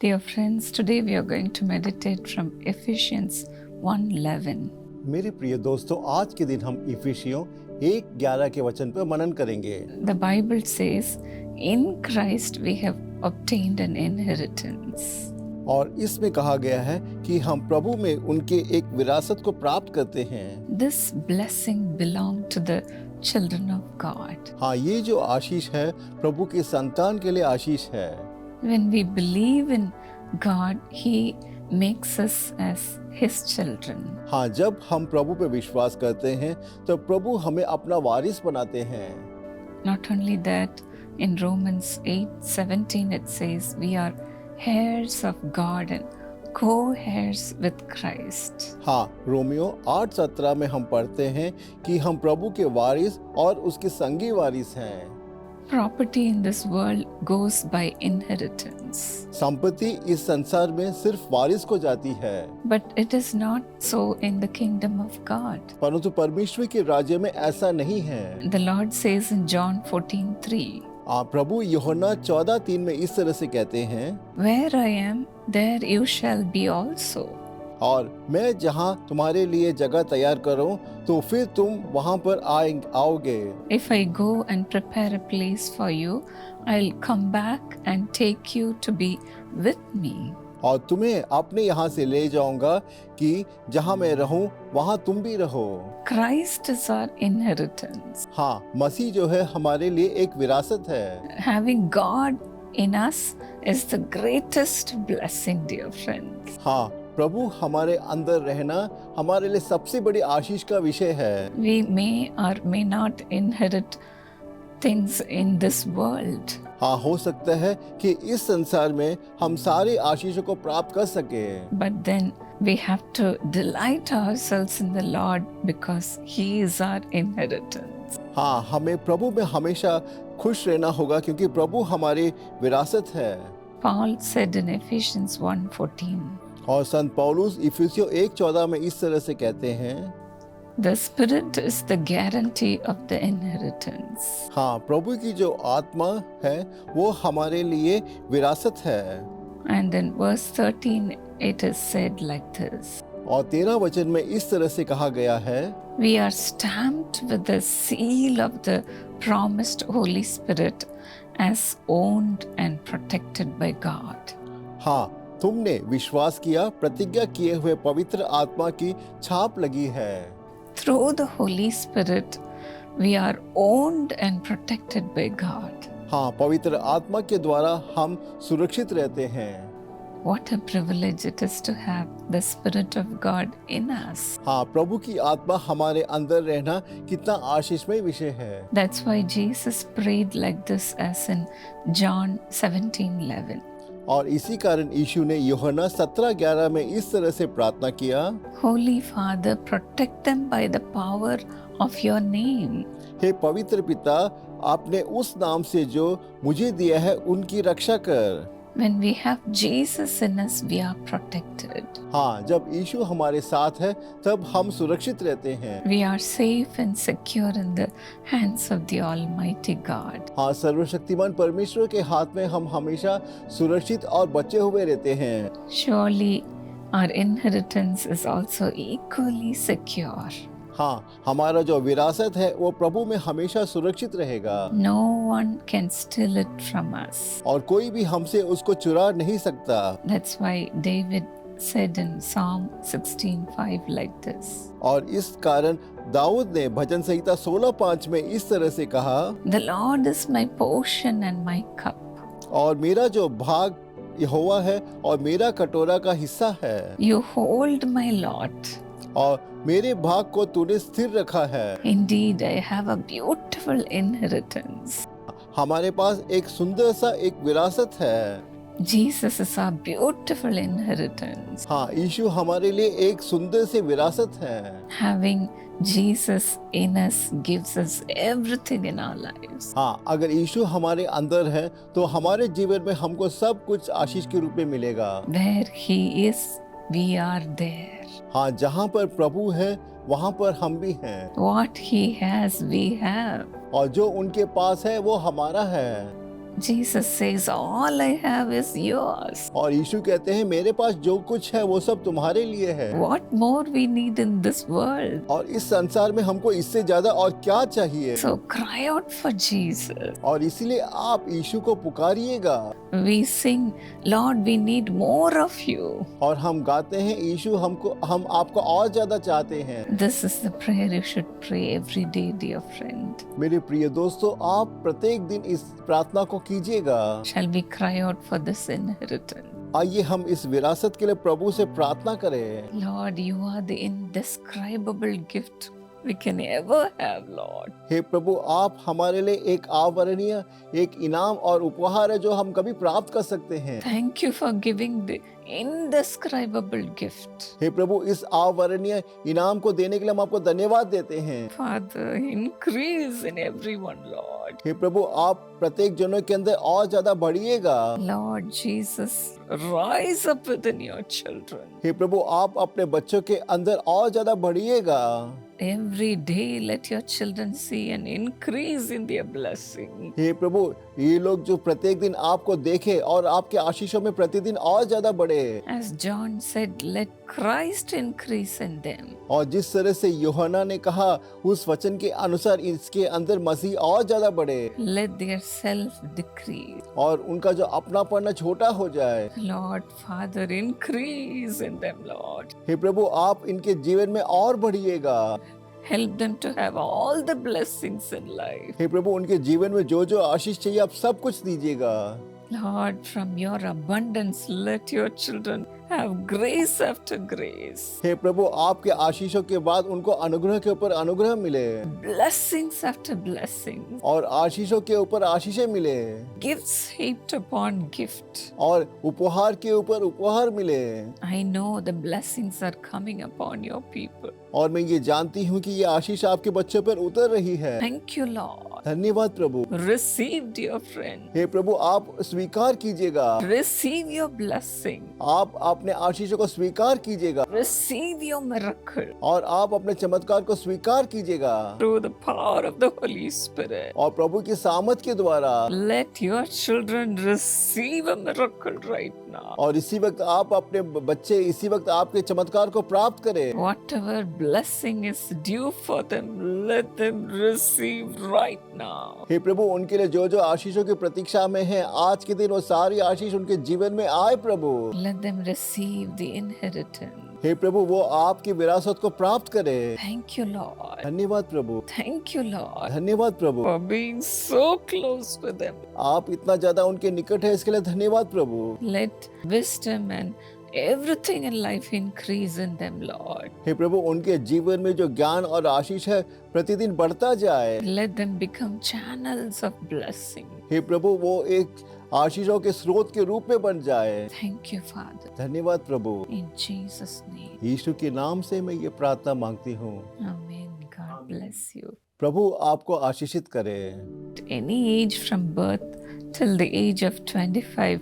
Dear friends, today we are going to meditate from Ephesians 1:11. मेरे प्रिय दोस्तों, आज के दिन हम इफिसियों 1:11 के वचन पर मनन करेंगे। The Bible says, "In Christ we have obtained an inheritance." और इसमें कहा गया है कि हम प्रभु में उनके एक विरासत को प्राप्त करते हैं। This blessing belonged to the children of God. हाँ, ये जो आशीष है प्रभु के संतान के लिए आशीष है। When we believe in God, He makes us as His children. हाँ, जब हम प्रभु पे विश्वास करते हैं तो प्रभु हमें अपना वारिस बनाते हैं। Not only that, in Romans 8:17 it says, "We are heirs of God and co-heirs with Christ." हाँ, रोमियो 8:17 में हम पढ़ते हैं कि हम प्रभु के वारिस और उसके संगी वारिस हैं। Property in this world goes by inheritance. संपत्ति इस संसार में सिर्फ वारिस को जाती है, But it is not so in the kingdom of God. परंतु परमेश्वर के राज्य में ऐसा नहीं है। The Lord says in John 14:3, प्रभु यूहन्ना 14:3 में इस तरह से कहते हैं, "Where I am, there you shall be also." और मैं जहाँ तुम्हारे लिए जगह तैयार करूं तो फिर तुम वहाँ पर आओगे। If I go and prepare a place for you, I'll come back and take you to be with me. और तुम्हें अपने यहाँ से ले जाऊंगा कि जहाँ मैं रहूं वहाँ तुम भी रहो। Christ is our inheritance. हाँ, मसीह जो है हमारे लिए एक विरासत है। Having God in us is the greatest blessing, dear friends. हाँ, प्रभु हमारे अंदर रहना हमारे लिए सबसे बड़ी आशीष का विषय है। We may or may not inherit things in this world. हाँ, हो सकता है कि इस संसार में हम सारे आशीषों को प्राप्त कर सके, But then we have to delight ourselves in the Lord because He is our inheritance. हाँ, हमें प्रभु में हमेशा खुश रहना होगा क्योंकि प्रभु हमारी विरासत है। Paul said in Ephesians 1:14, और संत पौलुस इफिसियों 1:14 में इस तरह से कहते हैं, "The Spirit is the guarantee of the inheritance." हाँ, प्रभु की जो आत्मा है वो हमारे लिए विरासत है। And in verse 13 it is said like this, और 13 वचन में इस तरह से कहा गया है, "We are stamped with the seal of the promised Holy Spirit as owned and protected by God." हाँ, तुमने विश्वास किया, प्रतिज्ञा किए हुए पवित्र आत्मा की छाप लगी है। Through the Holy Spirit, we are owned and protected by God. हाँ, पवित्र आत्मा के द्वारा हम सुरक्षित रहते हैं। What a privilege it is to have the Spirit of God in us. हाँ, प्रभु की आत्मा हमारे अंदर रहना कितना आशीषमय विषय है। That's why Jesus prayed like this as in John 17:11. और इसी कारण यीशु ने यूहन्ना 17:11 में इस तरह से प्रार्थना किया, Holy Father, protect them by the power of your name. हे पवित्र पिता, आपने उस नाम से जो मुझे दिया है उनकी रक्षा कर। When we have Jesus in us, we are protected. हाँ, जब यीशु हमारे साथ है तब हम सुरक्षित रहते हैं। We are safe and secure in the hands of the Almighty God. हाँ, सर्वशक्तिमान परमेश्वर के हाथ में हम हमेशा सुरक्षित और बचे हुए रहते हैं। Surely our inheritance is also equally secure. हाँ, हमारा जो विरासत है वो प्रभु में हमेशा सुरक्षित रहेगा। No one can steal it from us. और कोई भी हमसे उसको चुरा नहीं सकता। That's why David said in Psalm 16:5 like this, और इस कारण दाऊद ने भजन संहिता 16:5 में इस तरह से कहा, "The Lord is my portion and my cup. और मेरा जो भाग यहोवा है और मेरा कटोरा का हिस्सा है, You hold my lot. और मेरे भाग को तूने स्थिर रखा है। Indeed, I have a beautiful inheritance." हमारे पास एक सुंदर सा एक विरासत है। Jesus is our beautiful inheritance. हाँ, यीशु हमारे लिए एक सुंदर सी विरासत है। Having Jesus in us gives us everything in our lives. हाँ, अगर यीशु हमारे अंदर है तो हमारे जीवन में हमको सब कुछ आशीष के रूप में मिलेगा। Where He is, we are there. हाँ, जहाँ पर प्रभु है वहाँ पर हम भी हैं। What He has, we have. और जो उनके पास है वो हमारा है। Jesus says, all I have is yours. और यीशु कहते हैं मेरे पास जो कुछ है वो सब तुम्हारे लिए है। What more we need in this world? और इस संसार में हमको इससे ज्यादा और क्या चाहिए? So cry out for Jesus. और इसीलिए आप यीशु को पुकारिएगा। We sing, Lord, we need more of you. और हम गाते हैं यीशु हम आपको और ज्यादा चाहते हैं। This is the prayer you should pray every day, dear friend. मेरे प्रिय दोस्तों, आप प्रत्येक दिन इस प्रार्थना को कीजिएगा। Shall we cry out for this inheritance? आइए हम इस विरासत के लिए प्रभु से प्रार्थना करें। Lord, you are the indescribable gift we can ever have, Lord. हे प्रभु, आप हमारे लिए एक अवर्णनीय एक इनाम और उपहार है जो हम कभी प्राप्त कर सकते हैं। Thank you for giving the indescribable gift. हे प्रभु, इस अवर्णनीय इनाम को देने के लिए हम आपको धन्यवाद देते हैं। Father, increase in everyone, Lord. हे प्रभु, आप प्रत्येक जनों के अंदर और ज्यादा बढ़िएगा। Lord Jesus, rise up within your children. हे प्रभु, आप अपने बच्चों के अंदर और ज्यादा बढ़िएगा। Every day let your children see an increase in their blessing. हे प्रभु, ये लोग जो प्रत्येक दिन आपको देखे और आपके आशीषों में प्रतिदिन और ज्यादा बढ़े। As John said, let Christ increase in them. और जिस तरह से यूहन्ना ने कहा उस वचन के अनुसार इसके अंदर मसीह और ज्यादा बढ़े। Let their self decrease. और उनका जो अपनापन छोटा हो जाए। Lord, Father, increase in them, Lord. हे प्रभु, आप इनके जीवन में और बढ़िएगा। Help them to have all the blessings in life. हे प्रभु, उनके जीवन में जो जो आशीष चाहिए आप सब कुछ दीजिएगा। Lord, from your abundance, let your children have grace after grace. हे प्रभु, आपके आशीषों के बाद उनको अनुग्रह के ऊपर अनुग्रह मिले। Blessings after blessings. और आशीषों के ऊपर आशीषें मिले। Gifts heaped upon gift. और उपहार के ऊपर उपहार मिले। I know the blessings are coming upon your people. और मैं ये जानती हूँ कि ये आशीष आपके बच्चों पर उतर रही है। Thank you, Lord. धन्यवाद प्रभु। Receive, dear friend. हे प्रभु, आप स्वीकार कीजिएगा। Receive your blessing. आप अपने आशीषों को स्वीकार कीजिएगा। Receive your miracle और आप अपने चमत्कार को स्वीकार कीजिएगा। through the power of the Holy Spirit. और प्रभु की सामर्थ के द्वारा। Let your children receive a miracle right now. और इसी वक्त आप अपने बच्चे इसी वक्त आपके चमत्कार को प्राप्त करें। Whatever blessing is due for them, let them receive right now. हे प्रभु, उनके लिए जो जो आशीषों की प्रतीक्षा में है आज के दिन वो सारी आशीष उनके जीवन में आए प्रभु। Let them receive the inheritance. हे प्रभु, वो आपकी विरासत को प्राप्त करे। Thank you, Lord. धन्यवाद प्रभु। Thank you, Lord, धन्यवाद प्रभु। for being so close with them. आप इतना ज्यादा उनके निकट है इसके लिए धन्यवाद प्रभु। Let wisdom and everything in life increase in them, Lord. हे प्रभु, उनके जीवन में जो ज्ञान और आशीष है प्रतिदिन बढ़ता जाए। Let them become channels of blessing. हे प्रभु, वो एक आशीषों के स्रोत के रूप में बन जाए। Thank you, Father. धन्यवाद प्रभु। In Jesus' name. यीशु के नाम से मैं ये प्रार्थना मांगती हूँ। Amen. God bless you. प्रभु आपको आशीषित करे। At any age from birth till the age of 25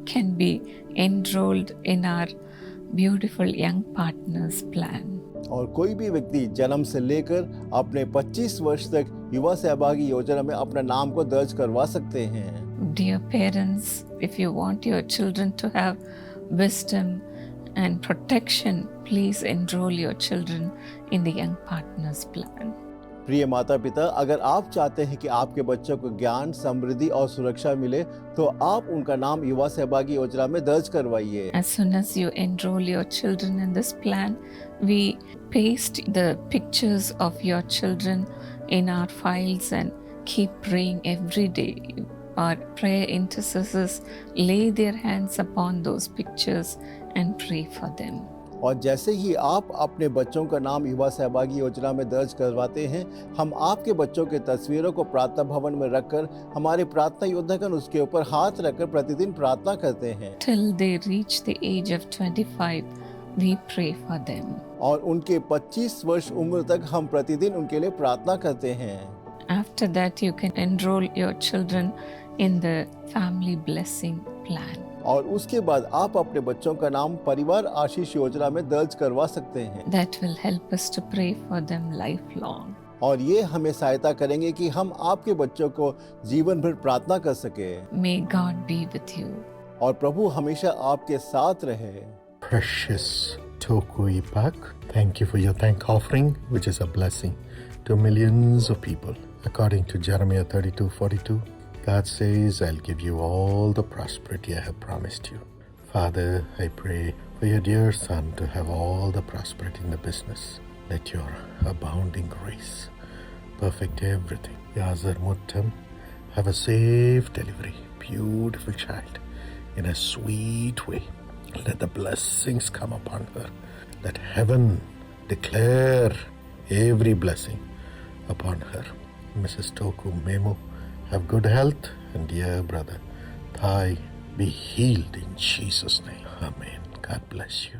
can be enrolled in our beautiful young partners plan. और कोई भी व्यक्ति जन्म से लेकर अपने 25 वर्ष तक युवा सहभागी योजना में अपना नाम को दर्ज करवा सकते हैं। Dear parents, if you want your children to have wisdom and protection, please enroll your children in the Young Partners Plan. प्रिय माता पिता, अगर आप चाहते हैं कि आपके बच्चों को ज्ञान, समृद्धि और सुरक्षा मिले तो आप उनका नाम युवा सहभागी योजना में दर्ज करवाइए। As soon as you enroll your children in this plan, we paste the pictures of your children in our files and keep praying every day. Our prayer intercessors lay their hands upon those pictures and pray for them. और जैसे ही आप अपने बच्चों का नाम युवा सहभागी योजना में दर्ज करवाते हैं, हम आपके बच्चों के तस्वीरों को प्रार्थना भवन में रखकर हमारे प्रार्थना योद्धागण उसके ऊपर हाथ रखकर प्रतिदिन प्रार्थना करते हैं। Till they reach the age of 25, we pray for them. और उनके 25 वर्ष उम्र तक हम प्रतिदिन उनके लिए प्रार्थना करते हैं। After that, you can enroll your children in the family blessing plan. और उसके बाद आप अपने बच्चों का नाम परिवार आशीष योजना में दर्ज करवा सकते हैं। That will help us to pray for them lifelong. और ये हमें सहायता करेंगे कि हम आपके बच्चों को जीवन भर प्रार्थना कर सके। May God be with you. और प्रभु हमेशा आपके साथ रहे। Precious Toku Ipak, thank you for your thank offering, which is a blessing to millions of people. According to Jeremiah 32:42, God says, I'll give you all the prosperity I have promised you. Father, I pray for your dear son to have all the prosperity in the business. Let your abounding grace perfect everything. Yazar Muttam, have a safe delivery, beautiful child, in a sweet way. Let the blessings come upon her. Let heaven declare every blessing upon her. Mrs. Toku Memo, have good health, and dear brother Thai, be healed in Jesus' name. Amen. God bless you.